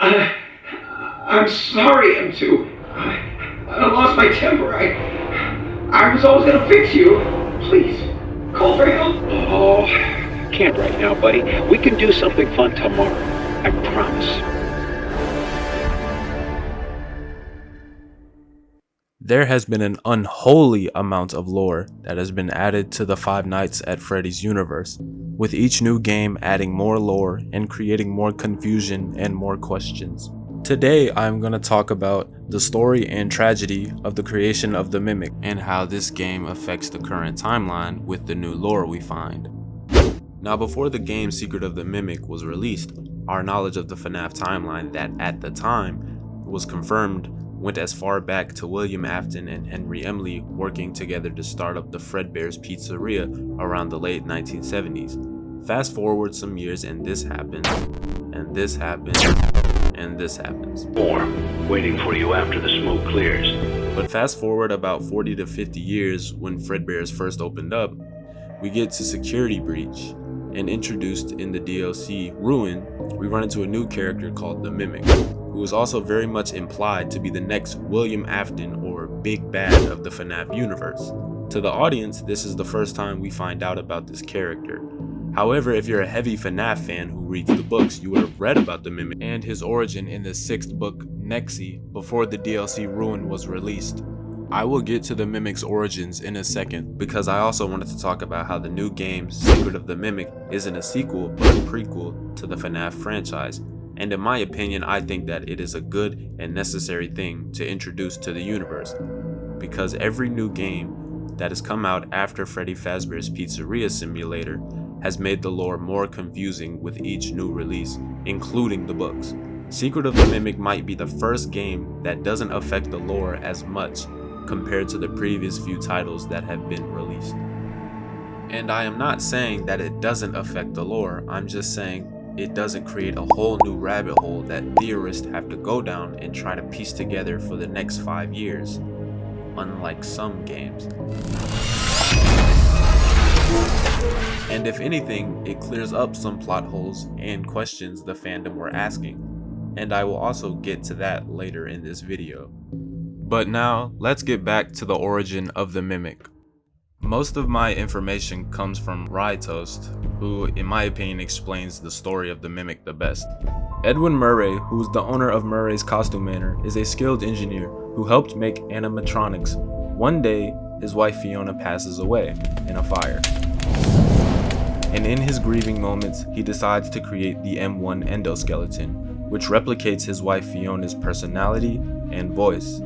I, I'm sorry, M2. I lost my temper. I was always gonna fix you. Please, call for help. Oh, can't right now, buddy. We can do something fun tomorrow. I promise. There has been an unholy amount of lore that has been added to the Five Nights at Freddy's universe, with each new game adding more lore and creating more confusion and more questions. Today I'm going to talk about the story and tragedy of the creation of the Mimic and how this game affects the current timeline with the new lore we find. Now, before the game Secret of the Mimic was released, our knowledge of the Fnaf timeline that at the time was confirmed went as far back to William Afton and Henry Emily working together to start up the Fredbear's Pizzeria around the late 1970s. Fast forward some years and this happens, and this happens, and this happens. More waiting for you after the smoke clears. But fast forward about 40 to 50 years when Fredbear's first opened up, we get to Security Breach, and introduced in the DLC Ruin, we run into a new character called the Mimic, who is also very much implied to be the next William Afton or Big Bad of the FNAF universe. To the audience, this is the first time we find out about this character. However, if you're a heavy FNAF fan who reads the books, you would have read about the Mimic and his origin in the 6th book, Nexi, before the DLC Ruin was released. I will get to the Mimic's origins in a second, because I also wanted to talk about how the new game, Secret of the Mimic, isn't a sequel but a prequel to the FNAF franchise, and in my opinion I think that it is a good and necessary thing to introduce to the universe, because every new game that has come out after Freddy Fazbear's Pizzeria Simulator has made the lore more confusing with each new release, including the books. Secret of the Mimic might be the first game that doesn't affect the lore as much compared to the previous few titles that have been released. And I am not saying that it doesn't affect the lore, I'm just saying it doesn't create a whole new rabbit hole that theorists have to go down and try to piece together for the next 5 years, unlike some games. And if anything, it clears up some plot holes and questions the fandom were asking, and I will also get to that later in this video. But now, let's get back to the origin of the Mimic. Most of my information comes from Toast, who in my opinion explains the story of the Mimic the best. Edwin Murray, who is the owner of Murray's Costume Manor, is a skilled engineer who helped make animatronics. One day, his wife Fiona passes away in a fire. And in his grieving moments, he decides to create the M1 endoskeleton, which replicates his wife Fiona's personality and voice.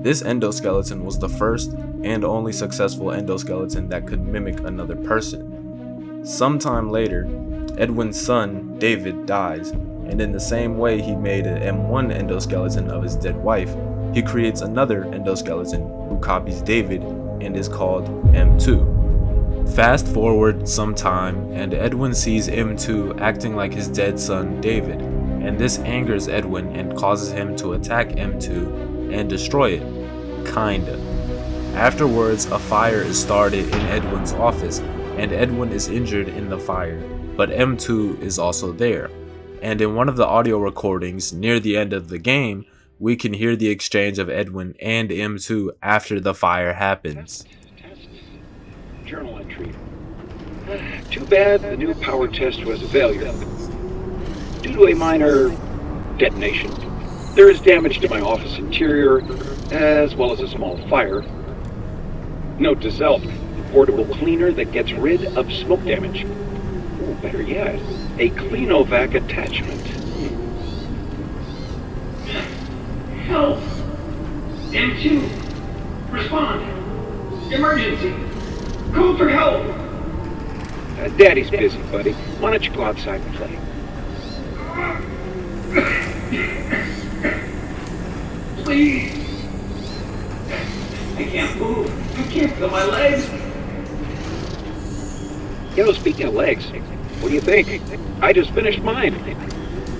This endoskeleton was the first and only successful endoskeleton that could mimic another person. Sometime later, Edwin's son, David, dies, and in the same way he made an M1 endoskeleton of his dead wife, he creates another endoskeleton who copies David and is called M2. Fast forward some time, and Edwin sees M2 acting like his dead son, David, and this angers Edwin and causes him to attack M2 and destroy it. Kinda. Afterwards, a fire is started in Edwin's office, and Edwin is injured in the fire, but M2 is also there. And in one of the audio recordings near the end of the game, we can hear the exchange of Edwin and M2 after the fire happens. Journal entry. Too bad the new power test was a failure. Due to a minor detonation, there is damage to my office interior, as well as a small fire. Note to self, portable cleaner that gets rid of smoke damage. Or better yet, a Cleanovac attachment. Help! M2! Respond! Emergency! Call for help! Daddy's busy, buddy. Why don't you go outside and play? Please! I can't move. I can't feel my legs. You know, speaking of legs, what do you think? I just finished mine.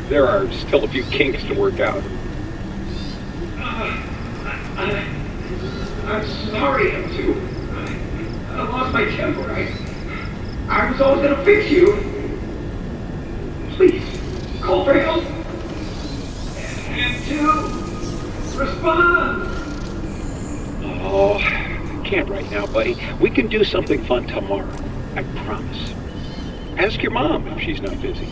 There are still a few kinks to work out. I'm sorry, M2. I lost my temper. I was always gonna fix you. Please, call for help. M2, respond! Oh, can't right now, buddy. We can do something fun tomorrow. I promise. Ask your mom if she's not busy.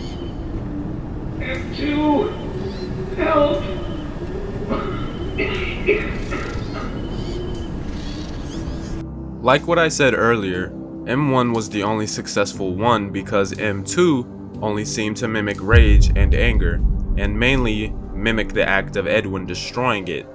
M2, help! Like what I said earlier, M1 was the only successful one because M2 only seemed to mimic rage and anger, and mainly mimic the act of Edwin destroying it.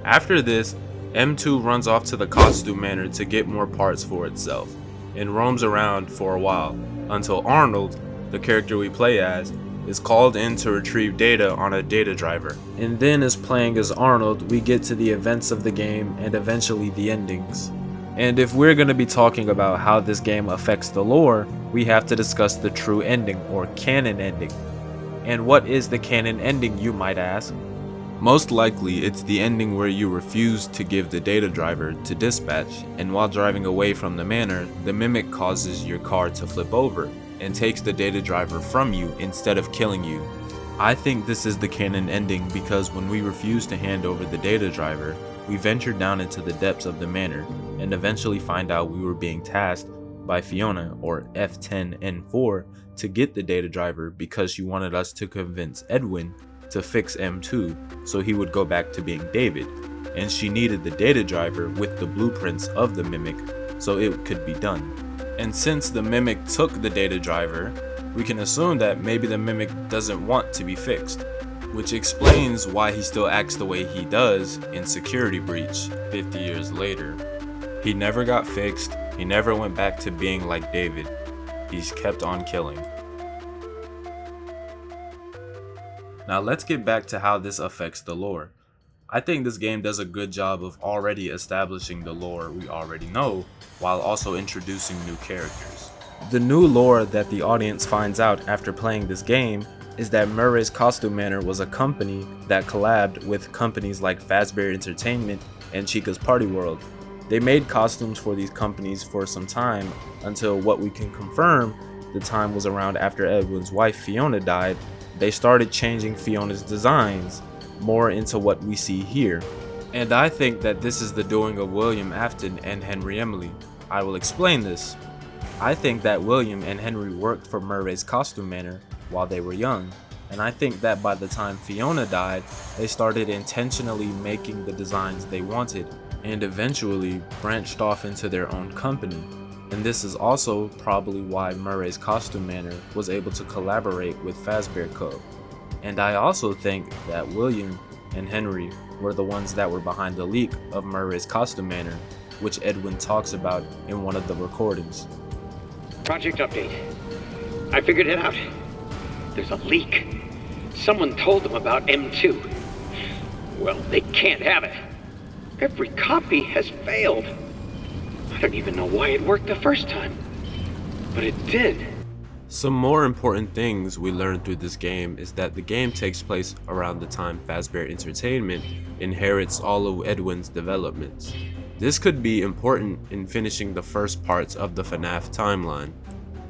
After this, M2 runs off to the costume manor to get more parts for itself, and roams around for a while, until Arnold, the character we play as, is called in to retrieve data on a data driver. And then as playing as Arnold, we get to the events of the game and eventually the endings. And if we're going to be talking about how this game affects the lore, we have to discuss the true ending, or canon ending. And what is the canon ending, you might ask? Most likely, it's the ending where you refuse to give the data driver to dispatch, and while driving away from the manor, the mimic causes your car to flip over, and takes the data driver from you instead of killing you. I think this is the canon ending because when we refuse to hand over the data driver, we ventured down into the depths of the manor, and eventually find out we were being tasked by Fiona, or F10N4, to get the data driver because she wanted us to convince Edwin to fix M2 so he would go back to being David, and she needed the data driver with the blueprints of the mimic so it could be done. And since the mimic took the data driver, we can assume that maybe the mimic doesn't want to be fixed, which explains why he still acts the way he does in Security Breach 50 years later. He never got fixed, he never went back to being like David. He's kept on killing. Now let's get back to how this affects the lore. I think this game does a good job of already establishing the lore we already know, while also introducing new characters. The new lore that the audience finds out after playing this game is that Murray's Costume Manor was a company that collabed with companies like Fazbear Entertainment and Chica's Party World. They made costumes for these companies for some time until what we can confirm the time was around after Edwin's wife Fiona died. They started changing Fiona's designs more into what we see here. And I think that this is the doing of William Afton and Henry Emily. I will explain this. I think that William and Henry worked for Murray's Costume Manor while they were young, and I think that by the time Fiona died, they started intentionally making the designs they wanted, and eventually branched off into their own company. And this is also probably why Murray's Costume Manor was able to collaborate with Fazbear Co. And I also think that William and Henry were the ones that were behind the leak of Murray's Costume Manor, which Edwin talks about in one of the recordings. Project update. I figured it out. There's a leak. Someone told them about M2. Well, they can't have it. Every copy has failed. I don't even know why it worked the first time, but it did. Some more important things we learned through this game is that the game takes place around the time Fazbear Entertainment inherits all of Edwin's developments. This could be important in finishing the first parts of the Fnaf timeline.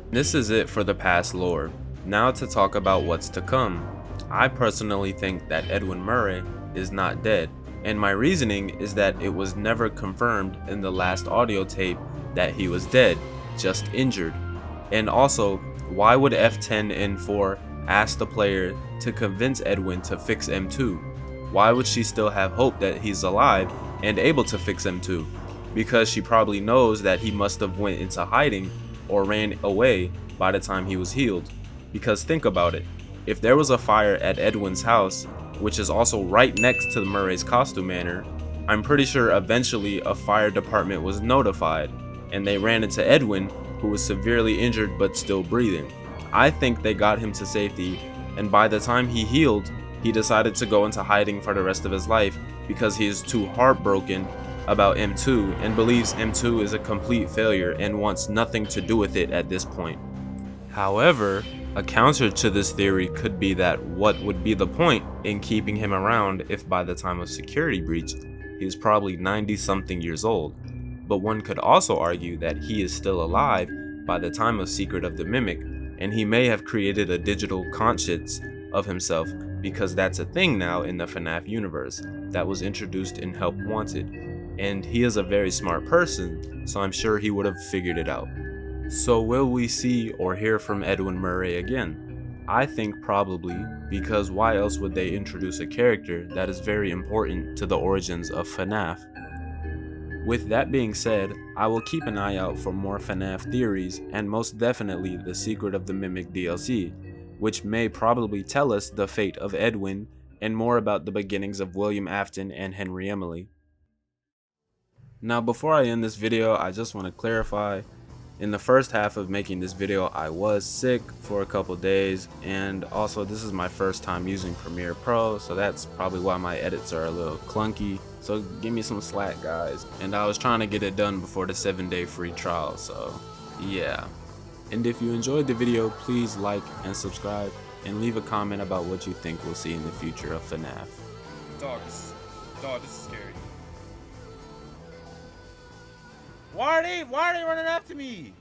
This is it for the past lore. Now to talk about what's to come. I personally think that Edwin Murray is not dead, and my reasoning is that it was never confirmed in the last audio tape that he was dead, just injured. And also, why would F10N4 ask the player to convince Edwin to fix M2? Why would she still have hope that he's alive and able to fix M2? Because she probably knows that he must have went into hiding or ran away by the time he was healed. Because think about it, if there was a fire at Edwin's house, which is also right next to Murray's Costume Manor, I'm pretty sure eventually a fire department was notified, and they ran into Edwin, who was severely injured but still breathing. I think they got him to safety, and by the time he healed, he decided to go into hiding for the rest of his life because he is too heartbroken about M2 and believes M2 is a complete failure and wants nothing to do with it at this point. However, a counter to this theory could be that what would be the point in keeping him around if by the time of Security Breach, he is probably 90-something years old. But one could also argue that he is still alive by the time of Secret of the Mimic, and he may have created a digital conscience of himself because that's a thing now in the FNAF universe that was introduced in Help Wanted, and he is a very smart person, so I'm sure he would have figured it out. So will we see or hear from Edwin Murray again? I think probably, because why else would they introduce a character that is very important to the origins of FNAF? With that being said, I will keep an eye out for more FNAF theories and most definitely the Secret of the Mimic DLC, which may probably tell us the fate of Edwin and more about the beginnings of William Afton and Henry Emily. Now before I end this video, I just want to clarify, in the first half of making this video I was sick for a couple days, and also this is my first time using Premiere Pro, so that's probably why my edits are a little clunky, so give me some slack guys. And I was trying to get it done before the 7-day free trial, so yeah. And if you enjoyed the video, please like and subscribe and leave a comment about what you think we'll see in the future of FNAF. Dog, this is scary. Why are they running after me?